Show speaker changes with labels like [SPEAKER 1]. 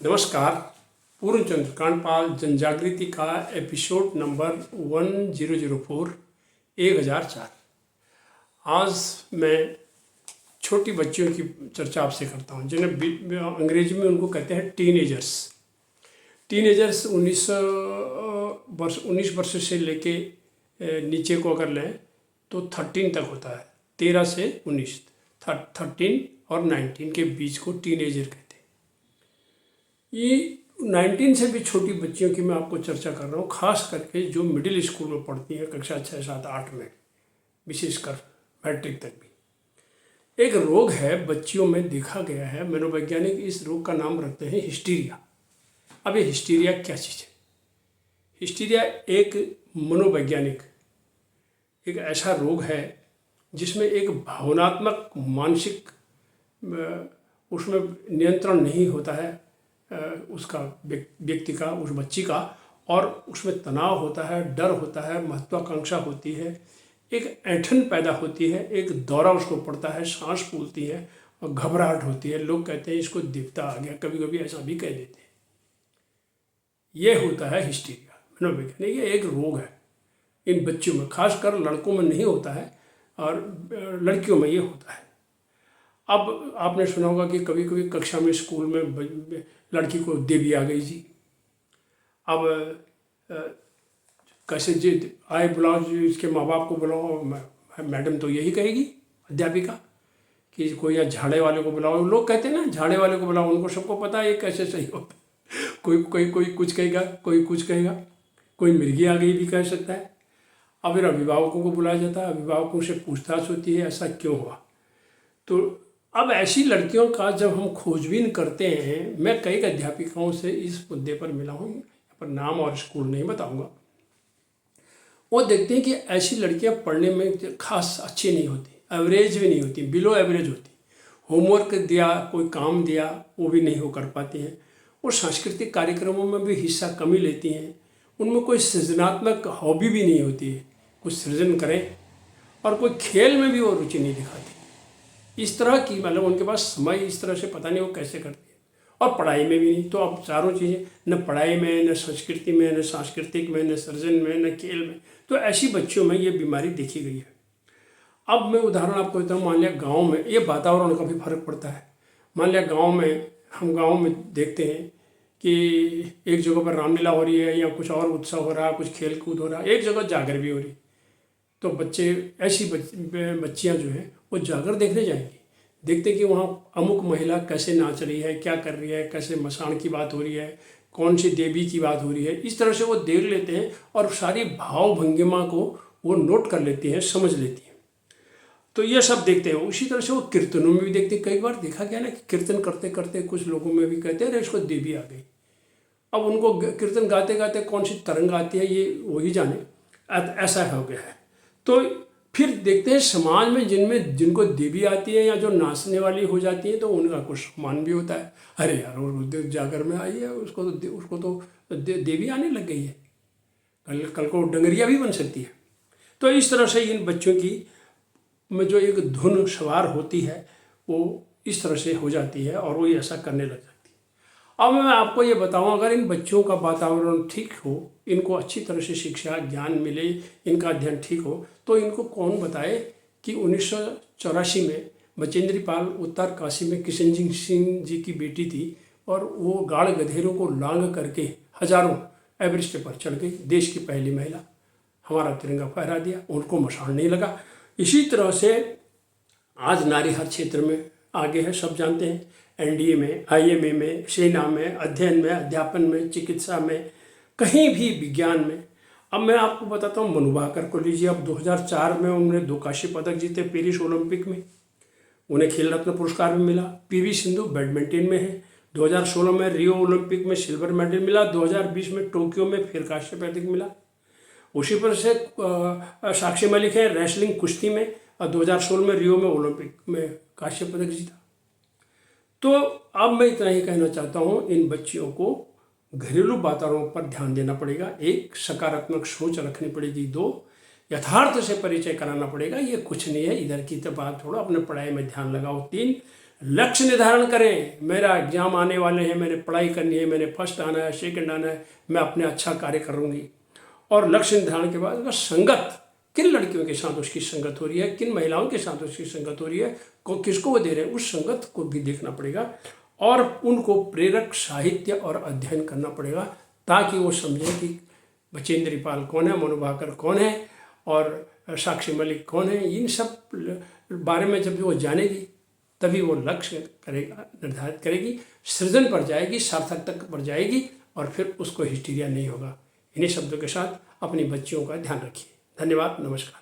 [SPEAKER 1] नमस्कार। पूर्णचंद्र कांडपाल जनजागृति का episode number 1004 1004। आज मैं छोटी बच्चियों की चर्चा आपसे करता हूँ जिन्हें अंग्रेजी में उनको कहते हैं टीनेजर्स। टीनेजर्स 19 वर्ष से लेके नीचे को अगर लें तो 13 तक होता है। 13 से 19, 13 और 19 के बीच को टीनेजर कहते हैं। ये 19 से भी छोटी बच्चियों की मैं आपको चर्चा कर रहा हूँ, खास करके जो मिडिल स्कूल में पढ़ती हैं, कक्षा 6, 7, 8 में, विशेषकर मैट्रिक तक भी। एक रोग है बच्चियों में देखा गया है, मनोवैज्ञानिक इस रोग का नाम रखते हैं हिस्टीरिया। अब ये हिस्टीरिया क्या चीज़ है? हिस्टीरिया एक मनोवैज्ञानिक एक ऐसा रोग है जिसमें एक भावनात्मक मानसिक उसमें नियंत्रण नहीं होता है उसका व्यक्ति का, उस बच्ची का, और उसमें तनाव होता है, डर होता है, महत्वाकांक्षा होती है, एक ऐंठन पैदा होती है, एक दौरा उसको पड़ता है, सांस फूलती है और घबराहट होती है। लोग कहते हैं इसको देवता आ गया, कभी कभी ऐसा भी कह देते हैं। ये होता है हिस्टीरिया मनोवैज्ञानिक। ये एक रोग है इन बच्चों में, खासकर लड़कों में नहीं होता है और लड़कियों में ये होता है। अब आपने सुना होगा कि कभी कभी कक्षा में, स्कूल में लड़की को देवी आ गई जी। अब कैसे जी आए, बुलाओ जी, इसके माँ बाप को बुलाओ। मैडम तो यही कहेगी, अध्यापिका, कि कोई या झाड़े वाले को बुलाओ। लोग कहते हैं ना, झाड़े वाले को बुलाओ, उनको सबको पता है ये कैसे सही होता है। कोई कुछ कहेगा, कोई कुछ कहेगा, कोई मिर्गी आ गई भी कह सकता है। अब फिर अभिभावकों को बुलाया जाता है, अभिभावकों से पूछताछ होती है ऐसा क्यों हुआ। तो अब ऐसी लड़कियों का जब हम खोजबीन करते हैं, मैं कई अध्यापिकाओं से इस मुद्दे पर मिला हूँ, यहाँ पर नाम और स्कूल नहीं बताऊँगा। वो देखते हैं कि ऐसी लड़कियाँ पढ़ने में खास अच्छी नहीं होती, एवरेज भी नहीं होती, बिलो एवरेज होती। होमवर्क दिया, कोई काम दिया, वो भी नहीं हो कर पाती हैं। वो सांस्कृतिक कार्यक्रमों में भी हिस्सा कम ही लेती हैं। उनमें कोई सृजनात्मक हॉबी भी नहीं होती है, कुछ सृजन करें, और कोई खेल में भी वो रुचि नहीं दिखाती। इस तरह की, मतलब उनके पास समय इस तरह से पता नहीं वो कैसे करती है, और पढ़ाई में भी नहीं। तो अब चारों चीज़ें, न पढ़ाई में, न संस्कृति में, न सांस्कृतिक में, न सृजन में, न खेल में, तो ऐसी बच्चियों में ये बीमारी देखी गई है। अब मैं उदाहरण आपको देता हूँ। मान लिया गाँव में, ये वातावरण का भी फर्क पड़ता है। मान लिया गाँव में, हम गाँव में देखते हैं कि एक जगह पर रामलीला हो रही है या कुछ और उत्सव हो रहा है, कुछ खेल कूद हो रहा है, एक जगह जागर भी हो रही। तो बच्चे, ऐसी बच्चियाँ जो हैं वो जागर देखने जाएंगी, देखते कि वहाँ अमुक महिला कैसे नाच रही है, क्या कर रही है, कैसे मसान की बात हो रही है, कौन सी देवी की बात हो रही है। इस तरह से वो देख लेते हैं और सारी भाव भंगिमा को वो नोट कर लेती हैं, समझ लेती हैं। तो ये सब देखते हैं। उसी तरह से वो कीर्तनों में भी देखते हैं। कई बार देखा गया ना कि कीर्तन करते करते कुछ लोगों में भी कहते हैं अरे इसको देवी आ गई। अब उनको कीर्तन गाते गाते कौन सी तरंग आती है ये वही जाने, ऐसा हो गया है। तो फिर देखते हैं समाज में जिनको देवी आती है या जो नाचने वाली हो जाती है, तो उनका कुछ सम्मान भी होता है। अरे यार वो जागर में आई है, उसको तो देवी आने लग गई है, कल को डंगरिया भी बन सकती है। तो इस तरह से इन बच्चों की में जो एक धुन सवार होती है वो इस तरह से हो जाती है और वो ऐसा करने लग जाती है। अब मैं आपको ये बताऊं, अगर इन बच्चों का वातावरण ठीक हो, इनको अच्छी तरह से शिक्षा ज्ञान मिले, इनका अध्ययन ठीक हो, तो इनको कौन बताए कि 1984 में बचेंद्री पाल उत्तर काशी में किशन सिंह जी की बेटी थी और वो गाढ़ गधेरों को लांग करके हजारों एवरेस्ट पर चढ़ गई, देश की पहली महिला, हमारा तिरंगा फहरा दिया, उनको मशाल नहीं लगा। इसी तरह से आज नारी हर क्षेत्र में आगे है, सब जानते हैं। एनडीए में, आईएमए में, सेना में, अध्ययन में, अध्यापन में, चिकित्सा में, कहीं भी विज्ञान में। अब मैं आपको बताता हूँ, मनु भाकर को लीजिए। अब 2004 में उन्होंने 2 कांस्य पदक जीते पेरिस ओलंपिक में, उन्हें खेल रत्न पुरस्कार भी मिला। पीवी सिंधु बैडमिंटन में है, 2016 में रियो ओलंपिक में सिल्वर मेडल मिला, 2020 में टोक्यो में फिर कांस्य पदक मिला। उसी पर से साक्षी मलिक है रेसलिंग कुश्ती में, और 2016 में रियो में ओलंपिक में कांस्य पदक जीता। तो अब मैं इतना ही कहना चाहता हूँ, इन बच्चियों को घरेलू वातावरण पर ध्यान देना पड़ेगा। 1, सकारात्मक सोच रखनी पड़ेगी। 2, यथार्थ से परिचय कराना पड़ेगा, ये कुछ नहीं है, इधर की तो बात छोड़ो, अपने पढ़ाई में ध्यान लगाओ। 3, लक्ष्य निर्धारण करें, मेरा एग्जाम आने वाले हैं, मैंने पढ़ाई करनी है, मैंने फर्स्ट आना है, सेकंड आना है, मैं अपने अच्छा कार्य करूँगी। और लक्ष्य निर्धारण के बाद उसका संगत, किन लड़कियों के साथ उसकी संगत हो रही है, किन महिलाओं के साथ उसकी संगत हो रही है, किसको वो दे रहे हैं, उस संगत को भी देखना पड़ेगा और उनको प्रेरक साहित्य और अध्ययन करना पड़ेगा, ताकि वो समझें कि बचेंद्री पाल कौन है, मनु भाकर कौन है और साक्षी मलिक कौन है। इन सब बारे में जब वो जानेगी तभी वो लक्ष्य करेगा, निर्धारित करेगी, सृजन पर जाएगी, सार्थकता पर जाएगी और फिर उसको हिस्टीरिया नहीं होगा। इन्हीं शब्दों के साथ अपनी बच्चियों का ध्यान रखिए। धन्यवाद, नमस्कार।